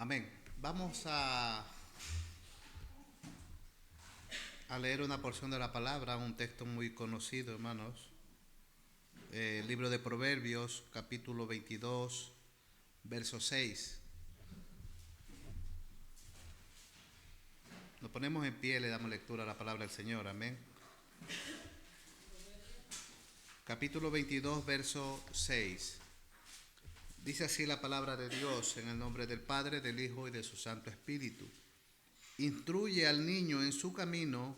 Amén. Vamos a leer una porción de la palabra, un texto muy conocido, hermanos. Libro de Proverbios, capítulo 22, verso 6. Nos ponemos en pie y le damos lectura a la palabra del Señor. Amén. Capítulo 22, verso 6. Dice así la palabra de Dios, en el nombre del Padre, del Hijo y de su Santo Espíritu. Instruye al niño en su camino,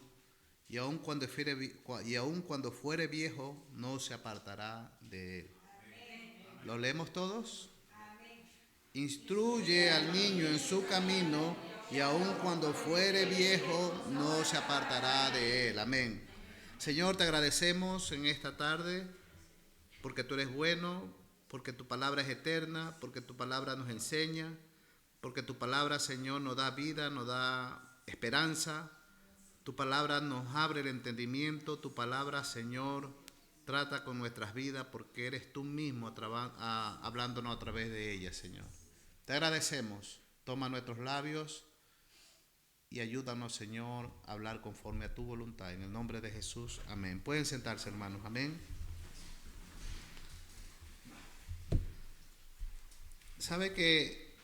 y aun cuando fuere viejo, no se apartará de él. Amén. ¿Lo leemos todos? Amén. Instruye al niño en su camino, y aun cuando fuere viejo, no se apartará de él. Amén. Señor, te agradecemos en esta tarde, porque tú eres bueno, porque tu palabra es eterna, porque tu palabra nos enseña, porque tu palabra, Señor, nos da vida, nos da esperanza. Tu palabra nos abre el entendimiento, tu palabra, Señor, trata con nuestras vidas porque eres tú mismo hablándonos a través de ella, Señor. Te agradecemos, toma nuestros labios y ayúdanos, Señor, a hablar conforme a tu voluntad. En el nombre de Jesús, amén. Pueden sentarse, hermanos, amén. Sabe que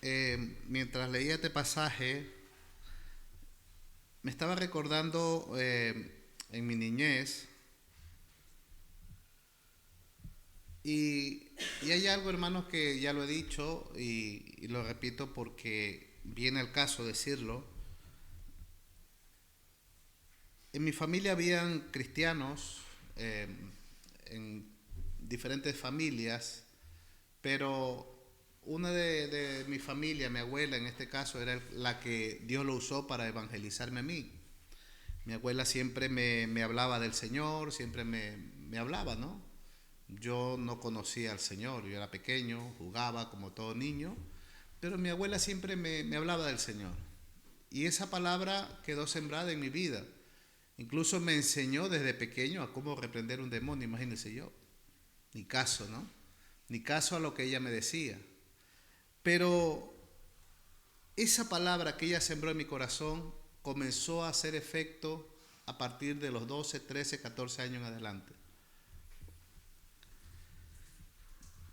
mientras leía este pasaje, me estaba recordando en mi niñez, y hay algo, hermanos, que ya lo he dicho y lo repito porque viene al caso decirlo. En mi familia habían cristianos en diferentes familias, pero una de mi familia, mi abuela en este caso, era la que Dios lo usó para evangelizarme a mí. Mi abuela siempre me hablaba del Señor, siempre me hablaba, ¿no? Yo no conocía al Señor, yo era pequeño, jugaba como todo niño, pero mi abuela siempre me hablaba del Señor. Y esa palabra quedó sembrada en mi vida. Incluso me enseñó desde pequeño a cómo reprender un demonio, imagínense yo. Ni caso, ¿no? Ni caso a lo que ella me decía. Pero esa palabra que ella sembró en mi corazón comenzó a hacer efecto a partir de los 12, 13, 14 años en adelante.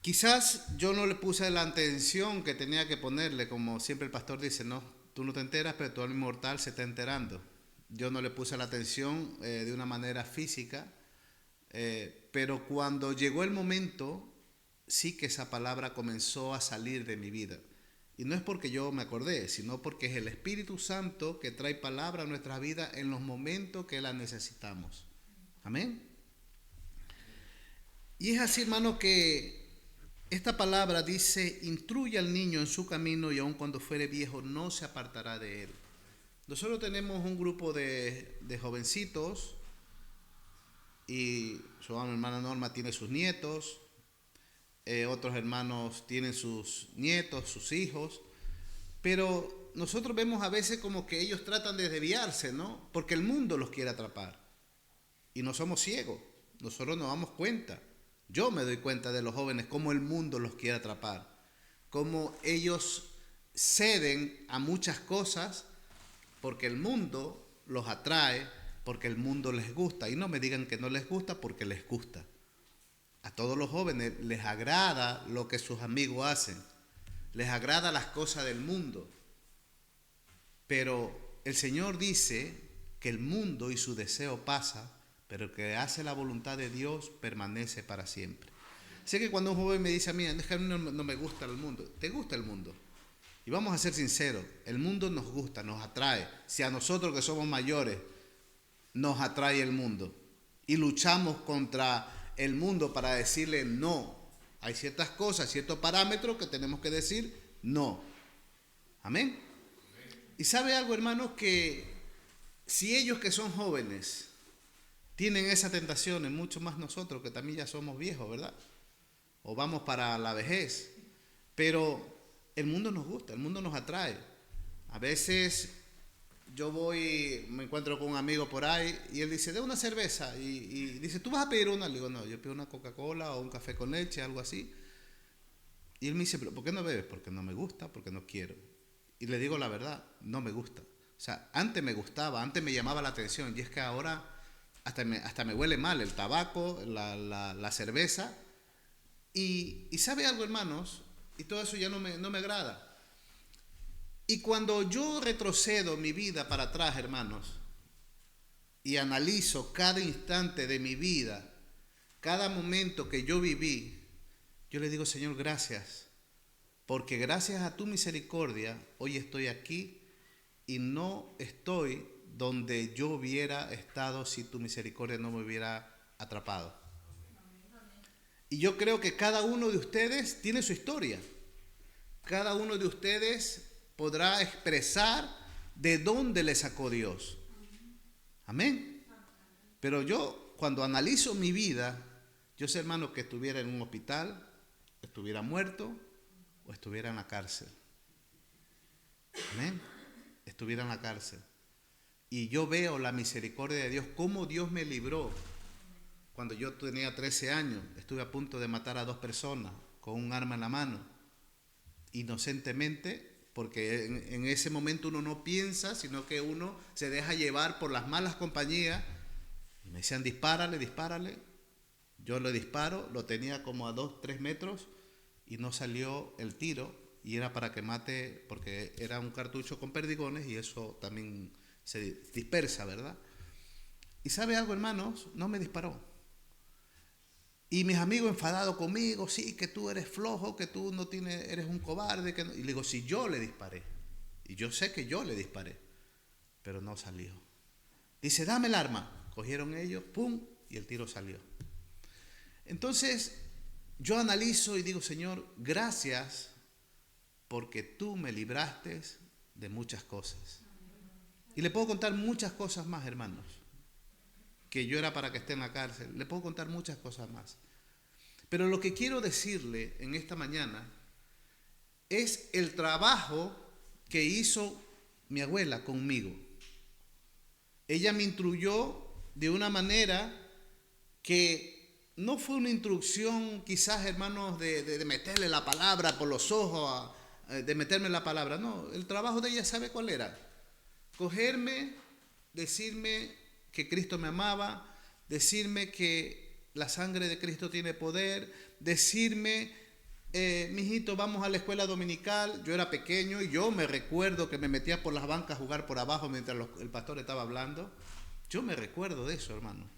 Quizás yo no le puse la atención que tenía que ponerle, como siempre el pastor dice, no, tú no te enteras, pero todo el mortal se está enterando. Yo no le puse la atención de una manera física, pero cuando llegó el momento, sí que esa palabra comenzó a salir de mi vida. Y no es porque yo me acordé, sino porque es el Espíritu Santo que trae palabra a nuestra vida en los momentos que la necesitamos. Amén. Y es así, hermano, que esta palabra dice, instruye al niño en su camino y aun cuando fuere viejo no se apartará de él. Nosotros tenemos un grupo de jovencitos y su hermana Norma tiene sus nietos, otros hermanos tienen sus nietos, sus hijos, pero nosotros vemos a veces como que ellos tratan de desviarse, ¿no? Porque el mundo los quiere atrapar y no somos ciegos, nosotros nos damos cuenta. Yo me doy cuenta de los jóvenes cómo el mundo los quiere atrapar, cómo ellos ceden a muchas cosas porque el mundo los atrae, porque el mundo les gusta. Y no me digan que no les gusta, porque les gusta. A todos los jóvenes les agrada lo que sus amigos hacen, les agrada las cosas del mundo. Pero el Señor dice que el mundo y su deseo pasa, pero el que hace la voluntad de Dios permanece para siempre. Sé que cuando un joven me dice a mí, no me gusta el mundo, ¿te gusta el mundo? Y vamos a ser sinceros, el mundo nos gusta, nos atrae. Si a nosotros que somos mayores nos atrae el mundo y luchamos contra el mundo para decirle no, hay ciertas cosas, ciertos parámetros que tenemos que decir no. Amén. Y sabe algo, hermanos, que si ellos que son jóvenes tienen esa tentación, mucho más nosotros que también ya somos viejos, ¿verdad? O vamos para la vejez. Pero el mundo nos gusta, el mundo nos atrae. A veces yo me encuentro con un amigo por ahí y él dice, de una cerveza. Y dice, ¿tú vas a pedir una? Le digo, no, yo pido una Coca-Cola o un café con leche, algo así. Y él me dice, ¿pero por qué no bebes? Porque no me gusta, porque no quiero. y le digo la verdad, no me gusta. O sea, antes me gustaba, antes me llamaba la atención, y es que ahora hasta me huele mal el tabaco, la cerveza. Y sabe algo, hermanos, y todo eso ya no me agrada. Y cuando yo retrocedo mi vida para atrás, hermanos, y analizo cada instante de mi vida, cada momento que yo viví, yo le digo, Señor, gracias, porque gracias a tu misericordia hoy estoy aquí y no estoy donde yo hubiera estado si tu misericordia no me hubiera atrapado. Y yo creo que cada uno de ustedes tiene su historia. Cada uno de ustedes podrá expresar de dónde le sacó Dios. Amén. Pero yo, cuando analizo mi vida, yo sé, hermano, que estuviera en un hospital, estuviera muerto o estuviera en la cárcel. Amén. Estuviera en la cárcel. Y yo veo la misericordia de Dios, cómo Dios me libró. Cuando yo tenía 13 años, estuve a punto de matar a 2 personas con un arma en la mano, inocentemente, porque en ese momento uno no piensa, sino que uno se deja llevar por las malas compañías. Y me decían, dispárale, dispárale. Yo le disparo, lo tenía como a 2-3 metros y no salió el tiro, y era para que mate, porque era un cartucho con perdigones y eso también se dispersa, ¿verdad? Y ¿sabe algo, hermanos? No me disparó. Y mis amigos enfadados conmigo, sí, que tú eres flojo, que tú no tienes, eres un cobarde. Que no. Y le digo, si yo le disparé, y yo sé que yo le disparé, pero no salió. Dice, dame el arma. Cogieron ellos, pum, y el tiro salió. Entonces, yo analizo y digo, Señor, gracias porque tú me libraste de muchas cosas. Y le puedo contar muchas cosas más, hermanos, que yo era para que esté en la cárcel. Le puedo contar muchas cosas más. Pero lo que quiero decirle en esta mañana es el trabajo que hizo mi abuela conmigo. Ella me instruyó de una manera que no fue una instrucción quizás, hermanos, de meterle la palabra por los ojos, de meterme la palabra. No, el trabajo de ella, ¿sabe cuál era? Cogerme, decirme que Cristo me amaba, decirme que la sangre de Cristo tiene poder, decirme, mijito, vamos a la escuela dominical. Yo era pequeño y yo me recuerdo que me metía por las bancas a jugar por abajo mientras el pastor estaba hablando. Yo me recuerdo de eso, hermano.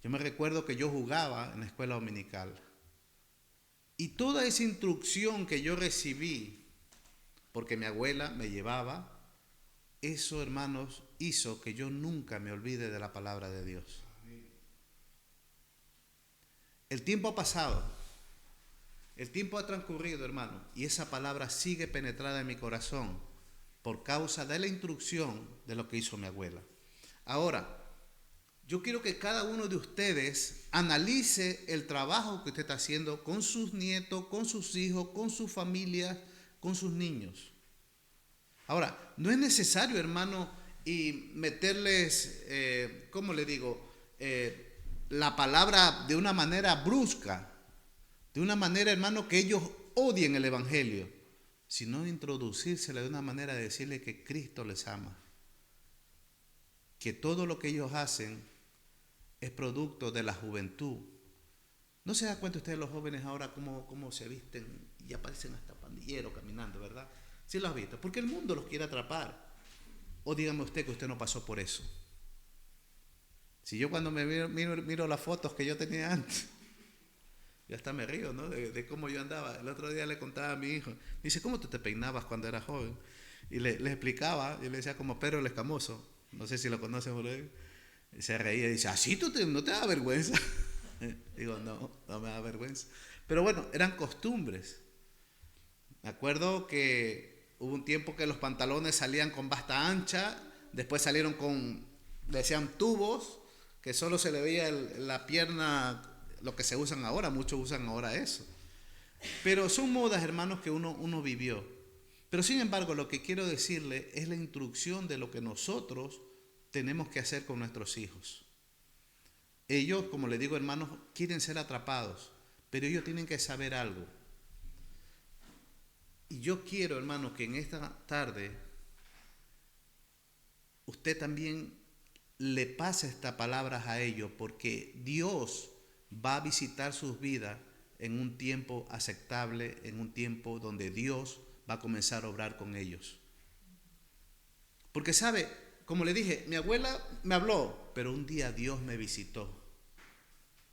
Yo me recuerdo que yo jugaba en la escuela dominical. Y toda esa instrucción que yo recibí, porque mi abuela me llevaba, eso, hermanos, hizo que yo nunca me olvide de la palabra de Dios. El tiempo ha pasado, el tiempo ha transcurrido, hermano, y esa palabra sigue penetrada en mi corazón por causa de la instrucción de lo que hizo mi abuela. Ahora, yo quiero que cada uno de ustedes analice el trabajo que usted está haciendo con sus nietos, con sus hijos, con sus familias, con sus niños. Ahora, no es necesario, hermano, y meterles, ¿cómo le digo? La palabra de una manera brusca, de una manera, hermano, que ellos odien el Evangelio, sino introducírsela de una manera de decirle que Cristo les ama, que todo lo que ellos hacen es producto de la juventud. ¿No se da cuenta ustedes, los jóvenes, ahora cómo se visten y aparecen hasta pandilleros caminando, verdad? Sí lo has visto, porque el mundo los quiere atrapar. O dígame usted que usted no pasó por eso. Si yo cuando me miro las fotos que yo tenía antes, yo hasta me río, ¿no? De cómo yo andaba. El otro día le contaba a mi hijo, me dice, ¿cómo tú te peinabas cuando eras joven? Y le explicaba, y le decía como Pedro el Escamoso, no sé si lo conocen por ahí. Y se reía y dice, ¿así no te da vergüenza? Digo, no me da vergüenza. Pero bueno, eran costumbres. Me acuerdo que hubo un tiempo que los pantalones salían con basta ancha, después salieron con, decían tubos, que solo se le veía la pierna, lo que se usan ahora, muchos usan ahora eso. Pero son modas, hermanos, que uno vivió. Pero sin embargo, lo que quiero decirle es la instrucción de lo que nosotros tenemos que hacer con nuestros hijos. Ellos, como les digo, hermanos, quieren ser atrapados, pero ellos tienen que saber algo. Y yo quiero, hermano, que en esta tarde usted también le pase estas palabras a ellos, porque Dios va a visitar sus vidas en un tiempo aceptable, en un tiempo donde Dios va a comenzar a obrar con ellos. Porque sabe, como le dije, mi abuela me habló, pero un día Dios me visitó.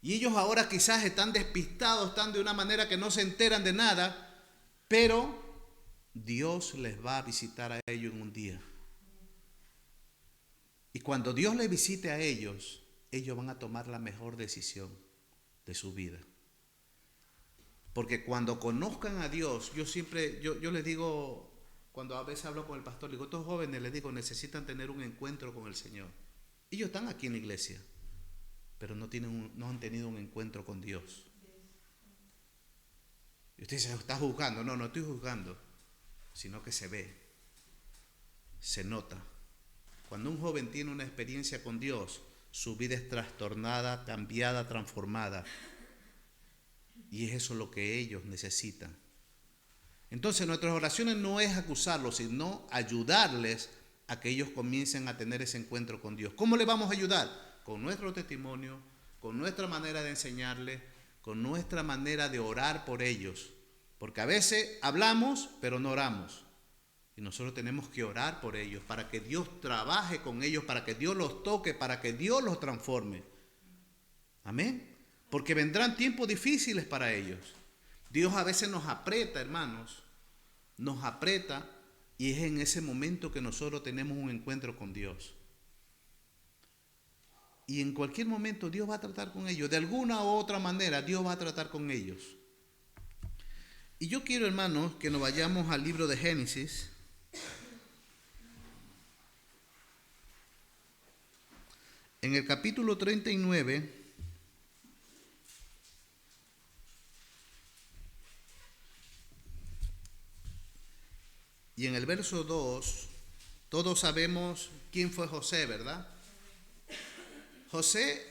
Y ellos ahora quizás están despistados, están de una manera que no se enteran de nada, pero Dios les va a visitar a ellos en un día. Y cuando Dios les visite a ellos, ellos van a tomar la mejor decisión de su vida. Porque cuando conozcan a Dios, yo les digo, cuando a veces hablo con el pastor, le digo, estos jóvenes, les digo, necesitan tener un encuentro con el Señor. Ellos están aquí en la iglesia, pero no han tenido un encuentro con Dios. Y usted dice, ¿está juzgando? No, no estoy juzgando, sino que se ve, se nota. Cuando un joven tiene una experiencia con Dios, su vida es trastornada, cambiada, transformada. Y es eso lo que ellos necesitan. Entonces nuestras oraciones no es acusarlos, sino ayudarles a que ellos comiencen a tener ese encuentro con Dios. ¿Cómo les vamos a ayudar? Con nuestro testimonio, con nuestra manera de enseñarles, con nuestra manera de orar por ellos. Porque a veces hablamos, pero no oramos. Y nosotros tenemos que orar por ellos, para que Dios trabaje con ellos, para que Dios los toque, para que Dios los transforme. Amén. Porque vendrán tiempos difíciles para ellos. Dios a veces nos aprieta, hermanos. Nos aprieta, y es en ese momento que nosotros tenemos un encuentro con Dios. Y en cualquier momento Dios va a tratar con ellos. De alguna u otra manera Dios va a tratar con ellos. Y yo quiero, hermanos, que nos vayamos al libro de Génesis. En el capítulo 39, y en el verso 2, todos sabemos quién fue José, ¿verdad? José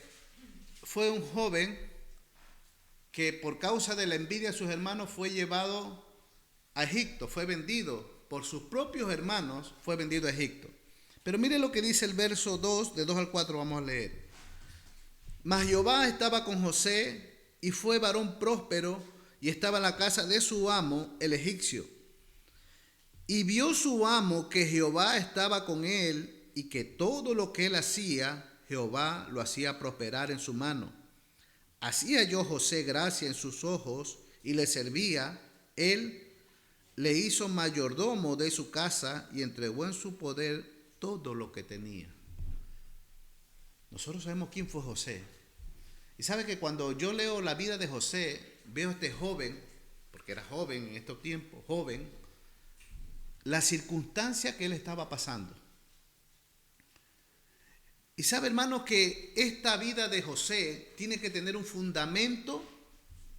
fue un joven que por causa de la envidia de sus hermanos fue llevado a Egipto, fue vendido por sus propios hermanos, fue vendido a Egipto. Pero mire lo que dice el verso 2, de 2 al 4 vamos a leer. Mas Jehová estaba con José, y fue varón próspero, y estaba en la casa de su amo, el egipcio. Y vio su amo que Jehová estaba con él, y que todo lo que él hacía, Jehová lo hacía prosperar en su mano. Así halló José gracia en sus ojos, y le servía. Él le hizo mayordomo de su casa, y entregó en su poder todo lo que tenía. Nosotros sabemos quién fue José. Y sabe que cuando yo leo la vida de José, veo a este joven, porque era joven en estos tiempos, joven, la circunstancia que él estaba pasando. Y sabe, hermano, que esta vida de José tiene que tener un fundamento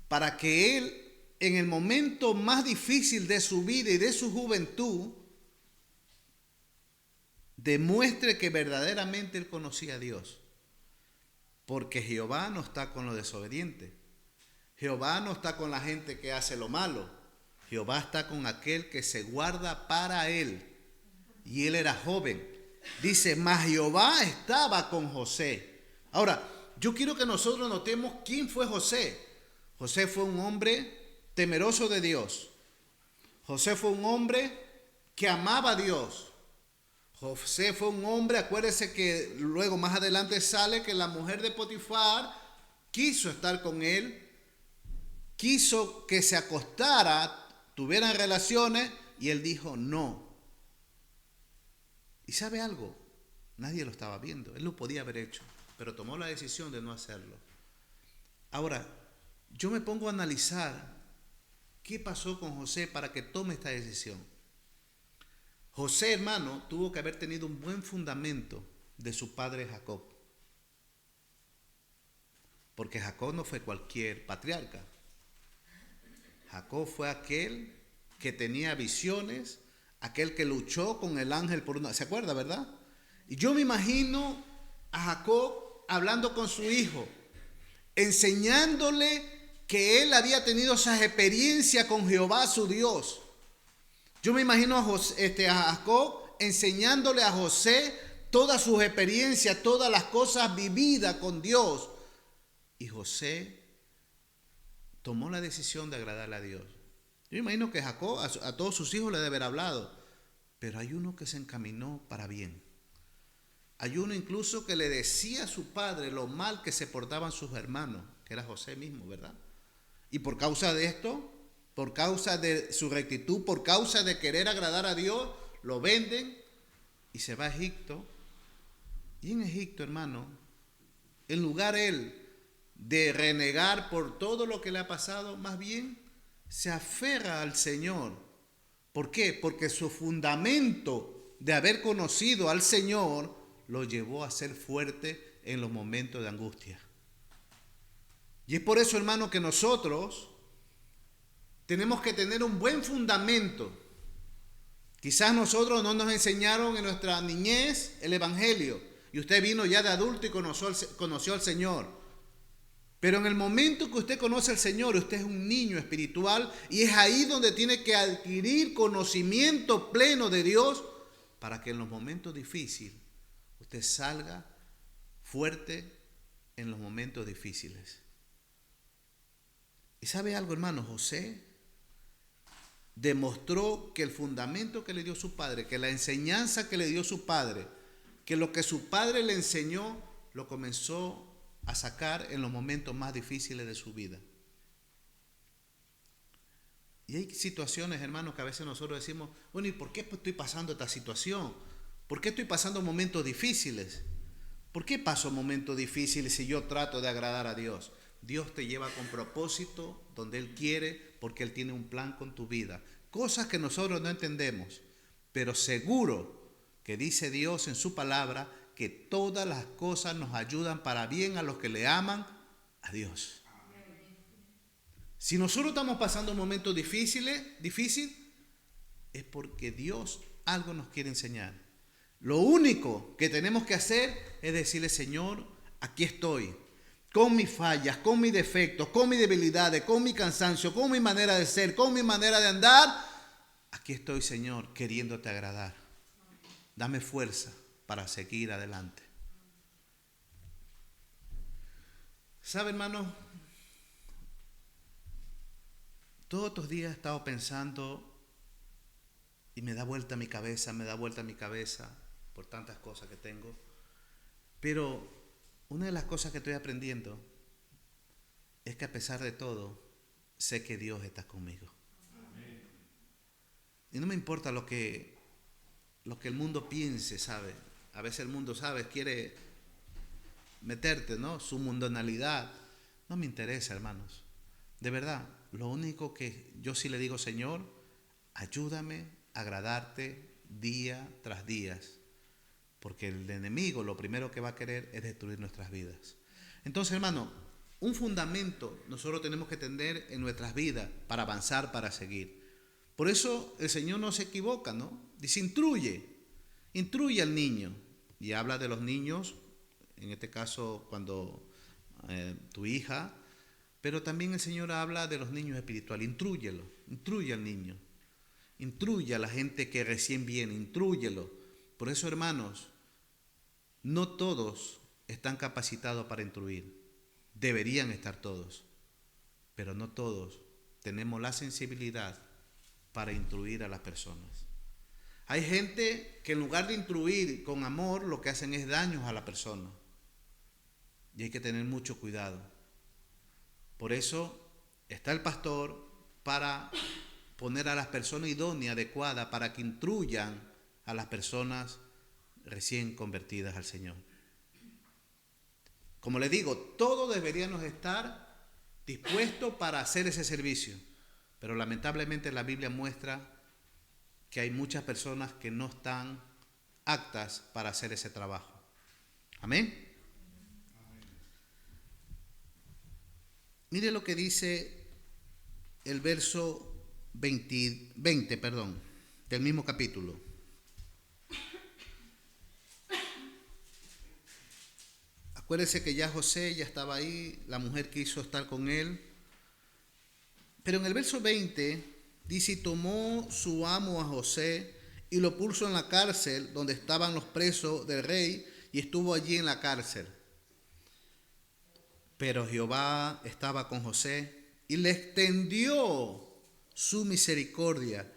para que él, en el momento más difícil de su vida y de su juventud, demuestre que verdaderamente él conocía a Dios. Porque Jehová no está con los desobedientes. Jehová no está con la gente que hace lo malo. Jehová está con aquel que se guarda para él. Y él era joven. Dice, mas Jehová estaba con José. Ahora, yo quiero que nosotros notemos quién fue José. José fue un hombre temeroso de Dios. José fue un hombre que amaba a Dios. José fue un hombre, acuérdese que luego más adelante sale que la mujer de Potifar quiso estar con él, quiso que se acostara, tuvieran relaciones, y él dijo no. ¿Y sabe algo? Nadie lo estaba viendo, él lo podía haber hecho, pero tomó la decisión de no hacerlo. Ahora, yo me pongo a analizar qué pasó con José para que tome esta decisión. José, hermano, tuvo que haber tenido un buen fundamento de su padre Jacob. Porque Jacob no fue cualquier patriarca. Jacob fue aquel que tenía visiones, aquel que luchó con el ángel por una... ¿Se acuerda, verdad? Y yo me imagino a Jacob hablando con su hijo, enseñándole que él había tenido esa experiencia con Jehová su Dios. Yo me imagino a Jacob enseñándole a José todas sus experiencias, todas las cosas vividas con Dios. Y José tomó la decisión de agradarle a Dios. Yo imagino que Jacob a todos sus hijos le debe haber hablado, pero hay uno que se encaminó para bien. Hay uno incluso que le decía a su padre lo mal que se portaban sus hermanos, que era José mismo, ¿verdad? Y por causa de esto, por causa de su rectitud, por causa de querer agradar a Dios, lo venden y se va a Egipto. Y en Egipto, hermano, en lugar él de renegar por todo lo que le ha pasado, más bien se aferra al Señor. ¿Por qué? Porque su fundamento de haber conocido al Señor lo llevó a ser fuerte en los momentos de angustia. Y es por eso, hermano, que nosotros tenemos que tener un buen fundamento. Quizás nosotros no nos enseñaron en nuestra niñez el Evangelio, y usted vino ya de adulto y conoció al Señor. Pero en el momento que usted conoce al Señor, usted es un niño espiritual, y es ahí donde tiene que adquirir conocimiento pleno de Dios para que en los momentos difíciles usted salga fuerte en los momentos difíciles. ¿Y sabe algo, hermano? José demostró que el fundamento que le dio su padre, que la enseñanza que le dio su padre, que lo que su padre le enseñó, lo comenzó a sacar en los momentos más difíciles de su vida. Y hay situaciones, hermanos, que a veces nosotros decimos, bueno, ¿y por qué estoy pasando esta situación? ¿Por qué estoy pasando momentos difíciles? ¿Por qué paso momentos difíciles si yo trato de agradar a Dios? Dios te lleva con propósito donde Él quiere, porque Él tiene un plan con tu vida. Cosas que nosotros no entendemos, pero seguro que dice Dios en su palabra que todas las cosas nos ayudan para bien a los que le aman a Dios. Si nosotros estamos pasando momentos difíciles, es porque Dios algo nos quiere enseñar. Lo único que tenemos que hacer es decirle, Señor, aquí estoy, con mis fallas, con mis defectos, con mis debilidades, con mi cansancio, con mi manera de ser, con mi manera de andar. Aquí estoy, Señor, queriéndote agradar. Dame fuerza para seguir adelante. ¿Sabe, hermano? Todos estos días he estado pensando y me da vuelta mi cabeza por tantas cosas que tengo. Pero una de las cosas que estoy aprendiendo es que a pesar de todo, sé que Dios está conmigo. Amén. Y no me importa lo que el mundo piense, ¿sabe? A veces el mundo, ¿sabes? Quiere meterte, ¿no? Su mundanalidad. No me interesa, hermanos. De verdad, lo único que yo sí le digo, Señor, ayúdame a agradarte día tras día. Porque el enemigo lo primero que va a querer es destruir nuestras vidas. Entonces, hermano, un fundamento nosotros tenemos que tener en nuestras vidas para avanzar, para seguir. Por eso el Señor no se equivoca, ¿no? Dice, instruye al niño. Y habla de los niños, en este caso cuando tu hija, pero también el Señor habla de los niños espirituales. Instruye al niño. Instruye a la gente que recién viene, intrúyelo. Por eso, hermanos, no todos están capacitados para instruir. Deberían estar todos, pero no todos tenemos la sensibilidad para instruir a las personas. Hay gente que en lugar de instruir con amor, lo que hacen es daños a la persona. Y hay que tener mucho cuidado. Por eso está el pastor para poner a las personas idóneas, adecuadas, para que instruyan a las personas recién convertidas al Señor. Como les digo, todos deberíamos estar dispuestos para hacer ese servicio, pero lamentablemente la Biblia muestra que hay muchas personas que no están aptas para hacer ese trabajo. Amén. Mire lo que dice el verso 20, del mismo capítulo. Acuérdese que ya José ya estaba ahí, la mujer quiso estar con él. Pero en el verso 20 Dice, y tomó su amo a José y lo puso en la cárcel donde estaban los presos del rey, y estuvo allí en la cárcel. Pero Jehová estaba con José y le extendió su misericordia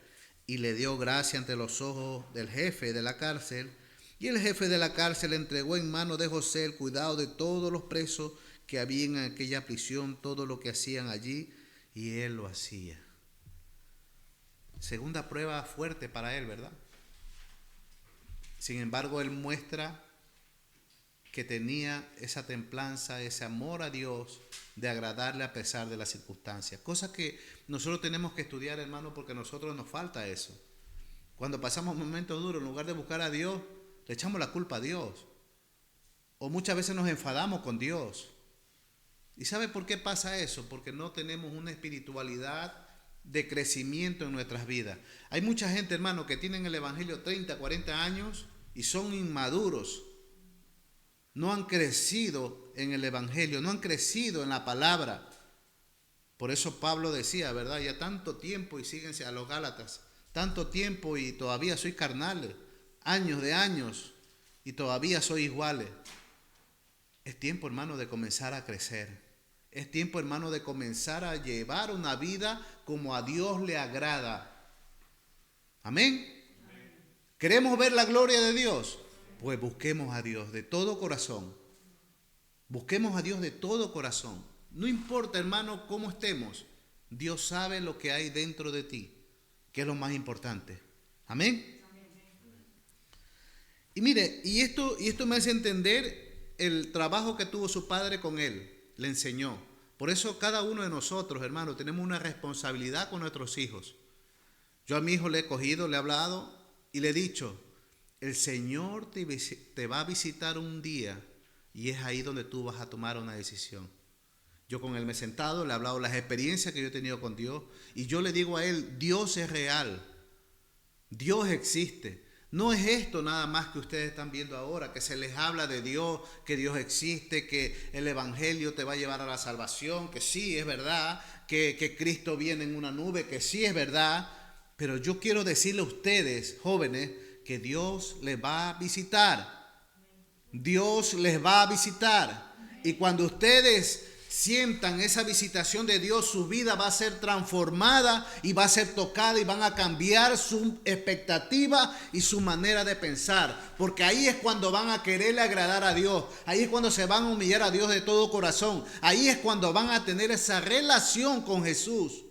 y le dio gracia ante los ojos del jefe de la cárcel. Y el jefe de la cárcel entregó en mano de José el cuidado de todos los presos que había en aquella prisión, todo lo que hacían allí, y él lo hacía. Segunda prueba fuerte para él, ¿verdad? Sin embargo, él muestra que tenía esa templanza, ese amor a Dios, de agradarle a pesar de las circunstancias. Cosa que nosotros tenemos que estudiar, hermano, porque a nosotros nos falta eso. Cuando pasamos momentos duros, en lugar de buscar a Dios, le echamos la culpa a Dios. O muchas veces nos enfadamos con Dios. ¿Y sabe por qué pasa eso? Porque no tenemos una espiritualidad de crecimiento en nuestras vidas. Hay mucha gente, hermano, que tienen el evangelio 30, 40 años y son inmaduros. No han crecido en el evangelio, no han crecido en la palabra. Por eso Pablo decía, ¿verdad? Ya tanto tiempo, y síguense a los Gálatas, tanto tiempo y todavía soy carnales, años de años y todavía soy iguales. Es tiempo, hermano, de comenzar a crecer. Es tiempo, hermano, de comenzar a llevar una vida como a Dios le agrada. Amén. ¿Queremos ver la gloria de Dios? Pues busquemos a Dios de todo corazón. Busquemos a Dios de todo corazón. No importa, hermano, cómo estemos. Dios sabe lo que hay dentro de ti, que es lo más importante. Amén. Y mire, y esto me hace entender el trabajo que tuvo su padre con él. Le enseñó. Por eso cada uno de nosotros, hermano, tenemos una responsabilidad con nuestros hijos. Yo a mi hijo le he cogido, le he hablado y le he dicho, el Señor te va a visitar un día y es ahí donde tú vas a tomar una decisión. Yo con él me he sentado, le he hablado las experiencias que yo he tenido con Dios y yo le digo a él, Dios es real, Dios existe. No es esto nada más que ustedes están viendo ahora, que se les habla de Dios, que Dios existe, que el evangelio te va a llevar a la salvación, que sí es verdad, que Cristo viene en una nube, que sí es verdad. Pero yo quiero decirle a ustedes, jóvenes, que Dios les va a visitar. Dios les va a visitar. Y cuando ustedes sientan esa visitación de Dios, su vida va a ser transformada y va a ser tocada y van a cambiar su expectativa y su manera de pensar. Porque ahí es cuando van a quererle agradar a Dios. Ahí es cuando se van a humillar a Dios de todo corazón. Ahí es cuando van a tener esa relación con Jesús,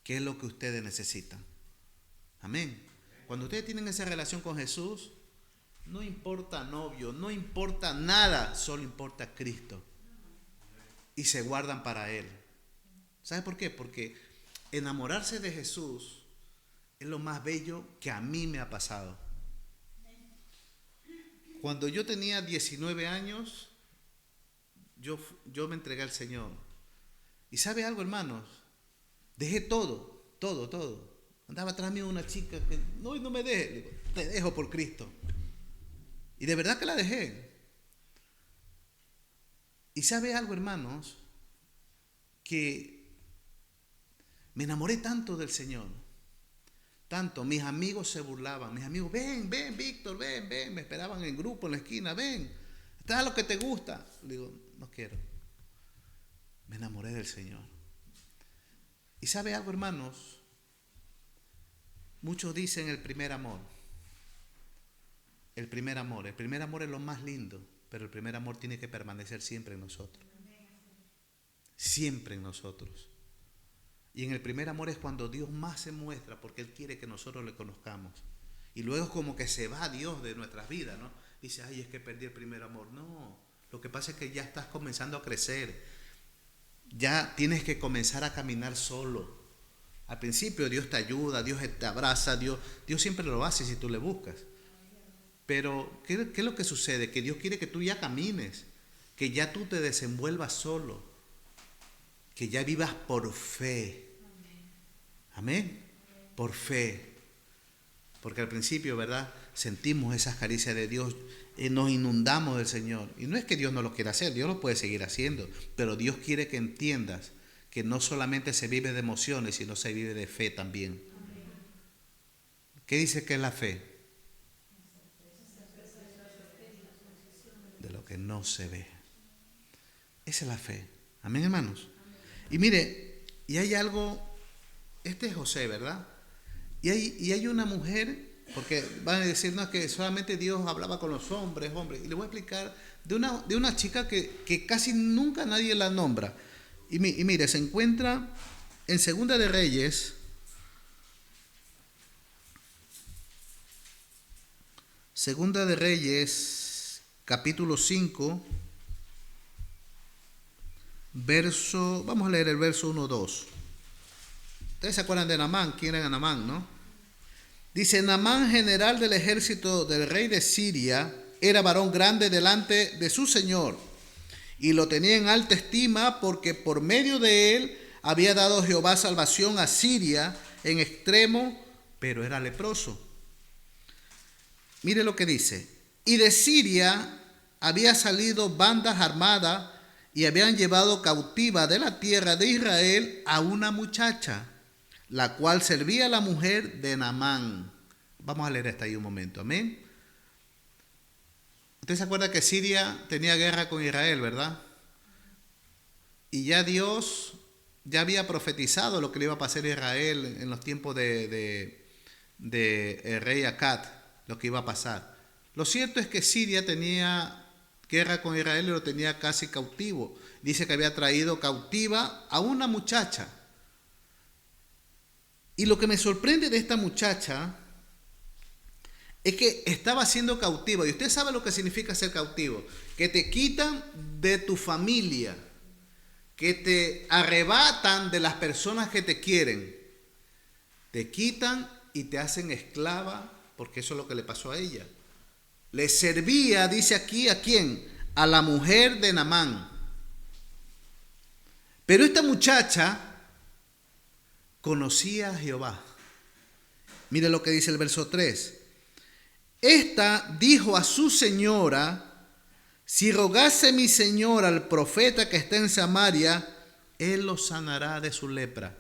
que es lo que ustedes necesitan. Amén. Cuando ustedes tienen esa relación con Jesús, no importa novio, no importa nada, solo importa Cristo. Y se guardan para Él. ¿Sabe por qué? Porque enamorarse de Jesús es lo más bello que a mí me ha pasado. Cuando yo tenía 19 años, yo me entregué al Señor. ¿Y sabe algo, hermanos? Dejé todo. Andaba atrás mío una chica que no me deje. Le digo, te dejo por Cristo. Y de verdad que la dejé. Y sabe algo, hermanos, que me enamoré tanto del Señor. Tanto, mis amigos se burlaban. Mis amigos, ven, Víctor, ven. Me esperaban en grupo en la esquina, ven. Está lo que te gusta. Le digo, no quiero. Me enamoré del Señor. Y sabe algo, hermanos, muchos dicen el primer amor. El primer amor es lo más lindo, pero el primer amor tiene que permanecer siempre en nosotros. Siempre en nosotros. Y en el primer amor es cuando Dios más se muestra, porque Él quiere que nosotros le conozcamos. Y luego es como que se va Dios de nuestras vidas, ¿no? Dice, ay, es que perdí el primer amor. No, lo que pasa es que ya estás comenzando a crecer. Ya tienes que comenzar a caminar solo. Al principio Dios te ayuda, Dios te abraza, Dios siempre lo hace si tú le buscas. Pero, ¿qué es lo que sucede? Que Dios quiere que tú ya camines, que ya tú te desenvuelvas solo, que ya vivas por fe. Amén. Por fe. Porque al principio, ¿verdad? Sentimos esas caricias de Dios, nos inundamos del Señor. Y no es que Dios no lo quiera hacer, Dios lo puede seguir haciendo, pero Dios quiere que entiendas que no solamente se vive de emociones, sino se vive de fe también. ¿Qué dice que es la fe? De lo que no se ve. Esa es la fe. Amén, hermanos. Y mire, y hay algo, este es José, ¿verdad? Y hay una mujer, porque van a decirnos que solamente Dios hablaba con los hombres. Y le voy a explicar de una chica que casi nunca nadie la nombra. Y mire, se encuentra en Segunda de Reyes, capítulo 5, vamos a leer el verso 1-2. Ustedes se acuerdan de Naamán. ¿Quién era Naamán, no? Dice: Naamán, general del ejército del rey de Siria, era varón grande delante de su señor, y lo tenía en alta estima, porque por medio de él había dado Jehová salvación a Siria en extremo, pero era leproso. Mire lo que dice: y de Siria había salido bandas armadas, y habían llevado cautiva de la tierra de Israel a una muchacha, la cual servía a la mujer de Naamán. Vamos a leer hasta ahí un momento, amén. Usted se acuerda que Siria tenía guerra con Israel, ¿verdad? Y ya Dios ya había profetizado lo que le iba a pasar a Israel en los tiempos de el rey Acab, lo que iba a pasar. Lo cierto es que Siria tenía guerra con Israel y lo tenía casi cautivo. Dice que había traído cautiva a una muchacha. Y lo que me sorprende de esta muchacha es que estaba siendo cautiva. Y usted sabe lo que significa ser cautivo: que te quitan de tu familia, que te arrebatan de las personas que te quieren, te quitan y te hacen esclava, porque eso es lo que le pasó a ella. Le servía, dice aquí, ¿a quién? A la mujer de Naamán. Pero esta muchacha conocía a Jehová. Mire lo que dice el verso 3. Esta dijo a su señora: si rogase mi señor al profeta que está en Samaria, él lo sanará de su lepra.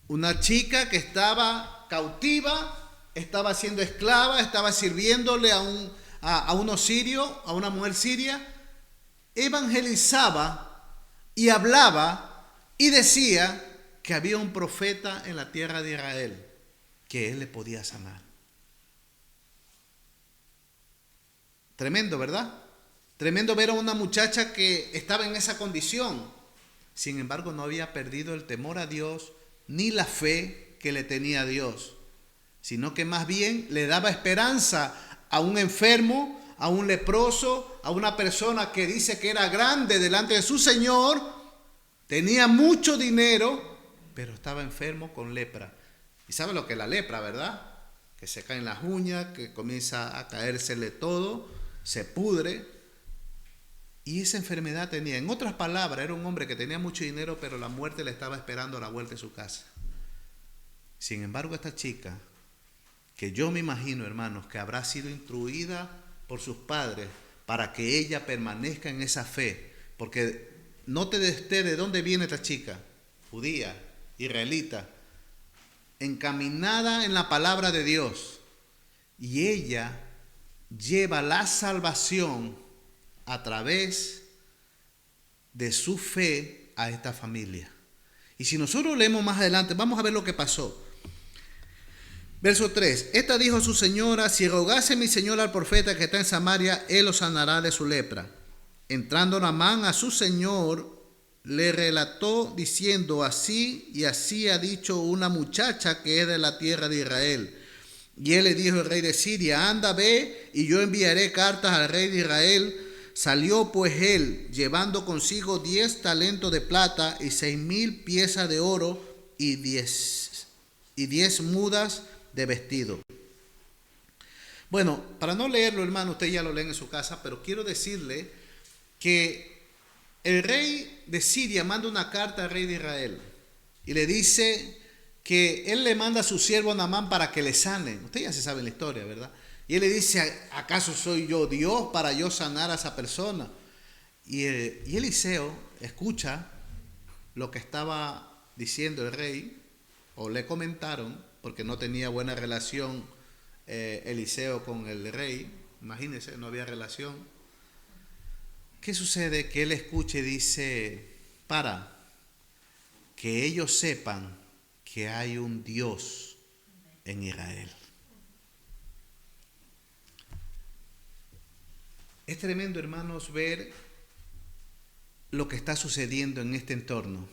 Una chica que estaba cautiva, estaba siendo esclava, estaba sirviéndole a unos sirios, a una mujer siria, evangelizaba y hablaba y decía que había un profeta en la tierra de Israel, que él le podía sanar. Tremendo, ¿verdad? Tremendo ver a una muchacha que estaba en esa condición. Sin embargo, no había perdido el temor a Dios ni la fe que le tenía a Dios, sino que más bien le daba esperanza a un enfermo, a un leproso, a una persona que dice que era grande delante de su Señor, tenía mucho dinero, pero estaba enfermo con lepra. ¿Y sabe lo que es la lepra, verdad? Que se caen las uñas, que comienza a caérsele todo, se pudre. Y esa enfermedad tenía, en otras palabras, era un hombre que tenía mucho dinero, pero la muerte le estaba esperando a la vuelta de su casa. Sin embargo, esta chica, que yo me imagino, hermanos, que habrá sido instruida por sus padres para que ella permanezca en esa fe, porque note usted de dónde viene esta chica, judía, israelita, encaminada en la palabra de Dios, y ella lleva la salvación a través de su fe a esta familia. Y si nosotros leemos más adelante, vamos a ver lo que pasó. Verso 3. Esta dijo a su señora: si rogase mi señor al profeta que está en Samaria, él lo sanará de su lepra. Entrando Naamán a su señor, le relató diciendo: así y así ha dicho una muchacha que es de la tierra de Israel. Y él le dijo al rey de Siria: anda, ve, y yo enviaré cartas al rey de Israel. Salió pues él, llevando consigo 10 talentos de plata y 6,000 piezas de oro y 10 mudas de vestido. Bueno, para no leerlo, hermano, usted ya lo lee en su casa, pero quiero decirle que el rey de Siria manda una carta al rey de Israel y le dice que él le manda a su siervo Naamán para que le sane. Usted ya se sabe la historia, ¿verdad? Y él le dice: ¿acaso soy yo Dios para yo sanar a esa persona? Y Eliseo escucha lo que estaba diciendo el rey, o le comentaron, porque no tenía buena relación Eliseo con el rey, imagínense, no había relación. ¿Qué sucede? Que él escucha y dice, para que ellos sepan que hay un Dios en Israel. Es tremendo, hermanos, ver lo que está sucediendo en este entorno.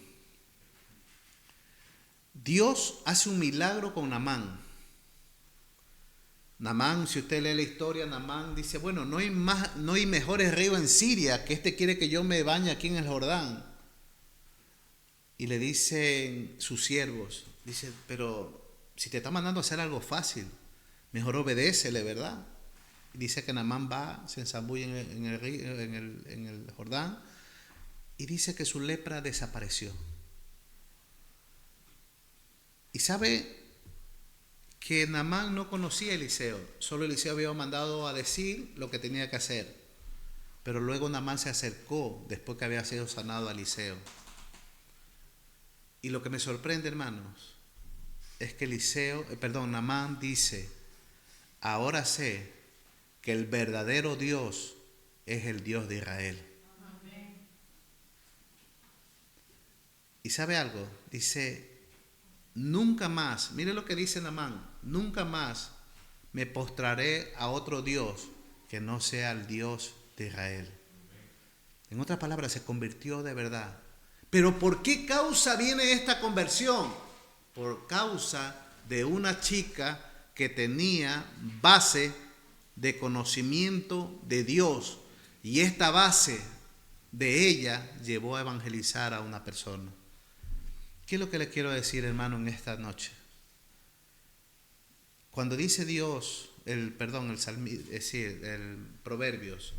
Dios hace un milagro con Naamán. Naamán, si usted lee la historia, Naamán dice, bueno, no hay mejores ríos en Siria, que este quiere que yo me bañe aquí en el Jordán. Y le dicen sus siervos, dice, pero si te está mandando a hacer algo fácil, mejor obedécele, ¿verdad? Y dice que Naamán va, se zambulle en el Jordán, y dice que su lepra desapareció. Y sabe que Naamán no conocía a Eliseo, solo Eliseo había mandado a decir lo que tenía que hacer. Pero luego Naamán se acercó después que había sido sanado a Eliseo. Y lo que me sorprende, hermanos, es que Naamán dice, ahora sé que el verdadero Dios es el Dios de Israel. Amén. ¿Y sabe algo? Dice, nunca más, mire lo que dice Naamán, nunca más me postraré a otro Dios que no sea el Dios de Israel. En otras palabras, se convirtió de verdad. Pero ¿por qué causa viene esta conversión? Por causa de una chica que tenía base de conocimiento de Dios. Y esta base de ella llevó a evangelizar a una persona. ¿Qué es lo que le quiero decir, hermano, en esta noche? Cuando dice Dios, el Proverbios,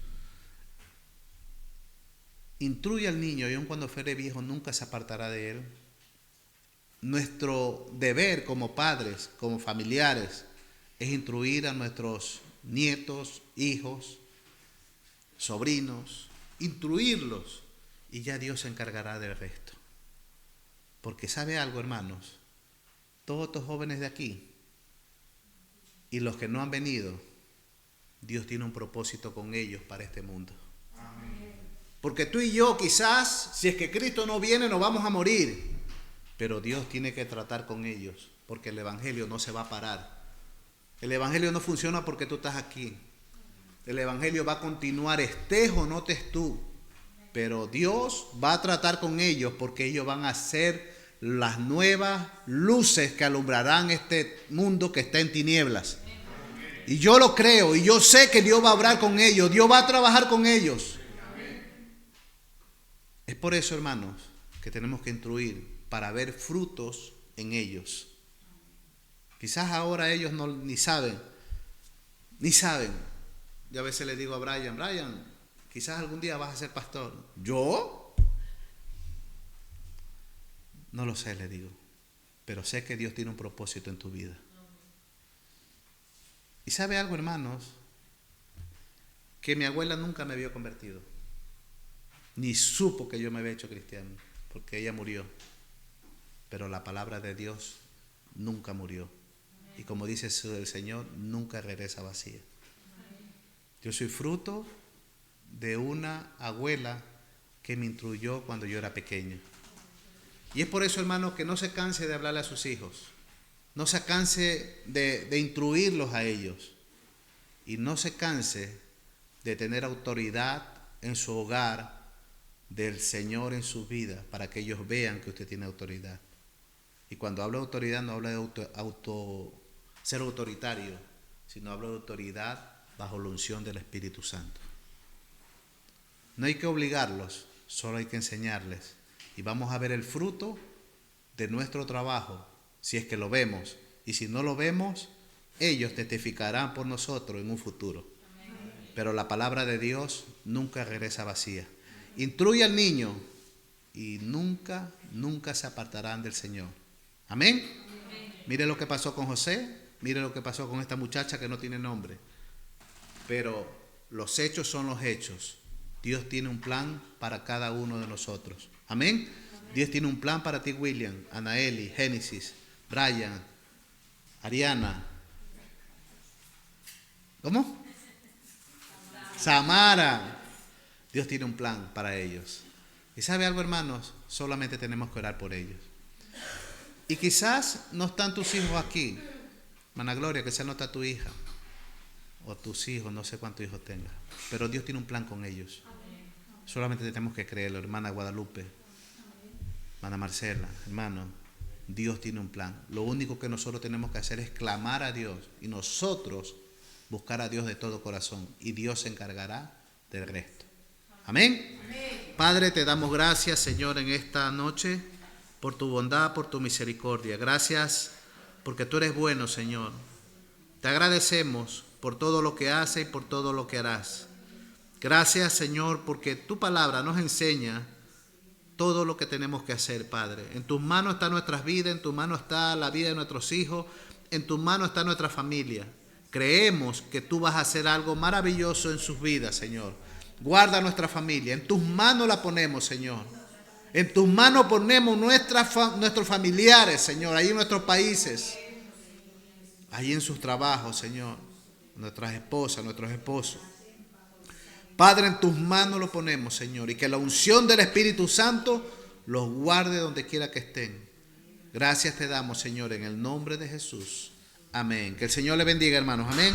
instruye al niño y aun cuando fuere viejo nunca se apartará de él. Nuestro deber como padres, como familiares, es instruir a nuestros nietos, hijos, sobrinos, instruirlos, y ya Dios se encargará del resto. Porque ¿sabe algo, hermanos? Todos estos jóvenes de aquí y los que no han venido, Dios tiene un propósito con ellos para este mundo. Porque tú y yo quizás, si es que Cristo no viene, nos vamos a morir. Pero Dios tiene que tratar con ellos, porque el Evangelio no se va a parar. El Evangelio no funciona porque tú estás aquí. El Evangelio va a continuar, estés o no estés tú. Pero Dios va a tratar con ellos porque ellos van a ser las nuevas luces que alumbrarán este mundo que está en tinieblas. Y yo lo creo y yo sé que Dios va a obrar con ellos, Dios va a trabajar con ellos. Es por eso, hermanos, que tenemos que instruir para ver frutos en ellos. Quizás ahora ellos ni saben. Yo a veces le digo a Brian, quizás algún día vas a ser pastor. ¿Yo? No lo sé, le digo. Pero sé que Dios tiene un propósito en tu vida. ¿Y sabe algo, hermanos? Que mi abuela nunca me vio convertido. Ni supo que yo me había hecho cristiano, porque ella murió. Pero la palabra de Dios nunca murió. Y como dice el Señor, nunca regresa vacía. Yo soy fruto de una abuela que me instruyó cuando yo era pequeño. Y es por eso, hermanos, que no se canse de hablarle a sus hijos. No se canse de instruirlos a ellos. Y no se canse de tener autoridad en su hogar del Señor en su vida, para que ellos vean que usted tiene autoridad. Y cuando hablo de autoridad, no hablo de ser autoritario, sino hablo de autoridad bajo la unción del Espíritu Santo. No hay que obligarlos, solo hay que enseñarles. Y vamos a ver el fruto de nuestro trabajo, si es que lo vemos. Y si no lo vemos, ellos testificarán por nosotros en un futuro. Pero la palabra de Dios nunca regresa vacía. Instruye al niño y nunca se apartarán del Señor. Amén. Mire lo que pasó con José, mire lo que pasó con esta muchacha que no tiene nombre. Pero los hechos son los hechos. Dios tiene un plan para cada uno de nosotros. Amén. Dios tiene un plan para ti, William, Anaeli, Génesis, Brian, Ariana. ¿Cómo? Samara. Dios tiene un plan para ellos. ¿Y sabe algo, hermanos? Solamente tenemos que orar por ellos. Y quizás no están tus hijos aquí. Hermana Gloria, quizás no está tu hija. O tus hijos, no sé cuántos hijos tengas. Pero Dios tiene un plan con ellos. Solamente tenemos que creerlo. Hermana Guadalupe, hermana Marcela, hermano, Dios tiene un plan. Lo único que nosotros tenemos que hacer es clamar a Dios. Y nosotros buscar a Dios de todo corazón. Y Dios se encargará del resto. Amén. Padre, te damos gracias, Señor, en esta noche, por tu bondad, por tu misericordia. Gracias porque tú eres bueno, Señor. Te agradecemos por todo lo que haces y por todo lo que harás. Gracias, Señor, porque tu palabra nos enseña todo lo que tenemos que hacer, Padre. En tus manos están nuestras vidas, en tus manos está la vida de nuestros hijos, en tus manos está nuestra familia. Creemos que tú vas a hacer algo maravilloso en sus vidas, Señor. Guarda nuestra familia, en tus manos la ponemos, Señor. En tus manos ponemos nuestros familiares, Señor, ahí en nuestros países, ahí en sus trabajos, Señor, nuestras esposas, nuestros esposos. Padre, en tus manos lo ponemos, Señor, y que la unción del Espíritu Santo los guarde donde quiera que estén. Gracias te damos, Señor, en el nombre de Jesús. Amén. Que el Señor le bendiga, hermanos. Amén.